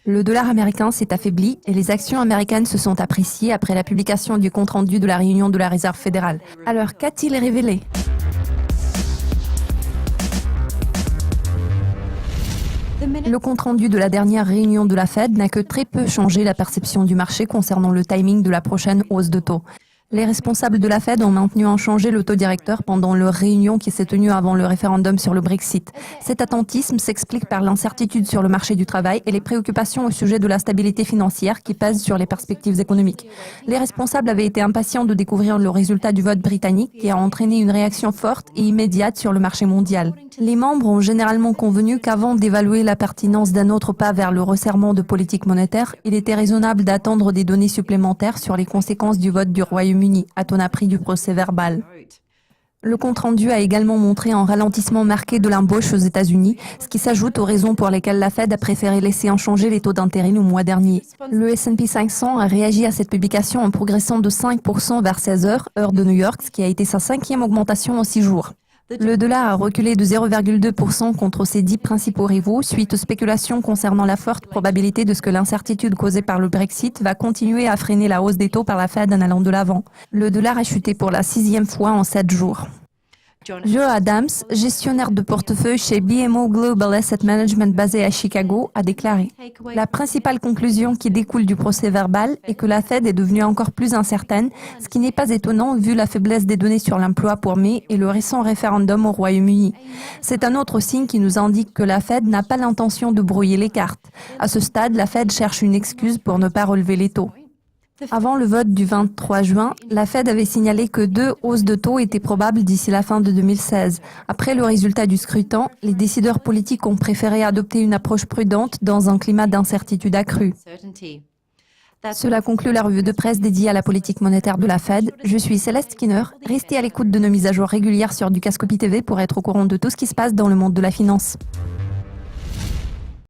Le dollar américain s'est affaibli et les actions américaines se sont appréciées après la publication du compte-rendu de la réunion de la Réserve fédérale. Alors, qu'a-t-il révélé ? Le compte-rendu de la dernière réunion de la Fed n'a que très peu changé la perception du marché concernant le timing de la prochaine hausse de taux. Les responsables de la Fed ont maintenu inchangé le taux directeur pendant leur réunion qui s'est tenue avant le référendum sur le Brexit. Cet attentisme s'explique par l'incertitude sur le marché du travail et les préoccupations au sujet de la stabilité financière qui pèsent sur les perspectives économiques. Les responsables avaient été impatients de découvrir le résultat du vote britannique qui a entraîné une réaction forte et immédiate sur le marché mondial. Les membres ont généralement convenu qu'avant d'évaluer la pertinence d'un autre pas vers le resserrement de politique monétaire, il était raisonnable d'attendre des données supplémentaires sur les conséquences du vote du Royaume-Uni, a-t-on appris du procès-verbal. Le compte-rendu a également montré un ralentissement marqué de l'embauche aux États-Unis, ce qui s'ajoute aux raisons pour lesquelles la Fed a préféré laisser inchangés les taux d'intérêt le mois dernier. Le S&P 500 a réagi à cette publication en progressant de 5% vers 16 heures, heure de New York, ce qui a été sa 5e augmentation en 6 jours. Le dollar a reculé de 0,2% contre ses 10 principaux rivaux suite aux spéculations concernant la forte probabilité de ce que l'incertitude causée par le Brexit va continuer à freiner la hausse des taux par la Fed en allant de l'avant. Le dollar a chuté pour la 6e fois en 7 jours. Joe Adams, gestionnaire de portefeuille chez BMO Global Asset Management basé à Chicago, a déclaré « La principale conclusion qui découle du procès-verbal est que la Fed est devenue encore plus incertaine, ce qui n'est pas étonnant vu la faiblesse des données sur l'emploi pour mai et le récent référendum au Royaume-Uni. C'est un autre signe qui nous indique que la Fed n'a pas l'intention de brouiller les cartes. À ce stade, la Fed cherche une excuse pour ne pas relever les taux. » Avant le vote du 23 juin, la Fed avait signalé que 2 hausses de taux étaient probables d'ici la fin de 2016. Après le résultat du scrutin, les décideurs politiques ont préféré adopter une approche prudente dans un climat d'incertitude accrue. Cela conclut la revue de presse dédiée à la politique monétaire de la Fed. Je suis Céleste Skinner. Restez à l'écoute de nos mises à jour régulières sur Dukascopy TV pour être au courant de tout ce qui se passe dans le monde de la finance.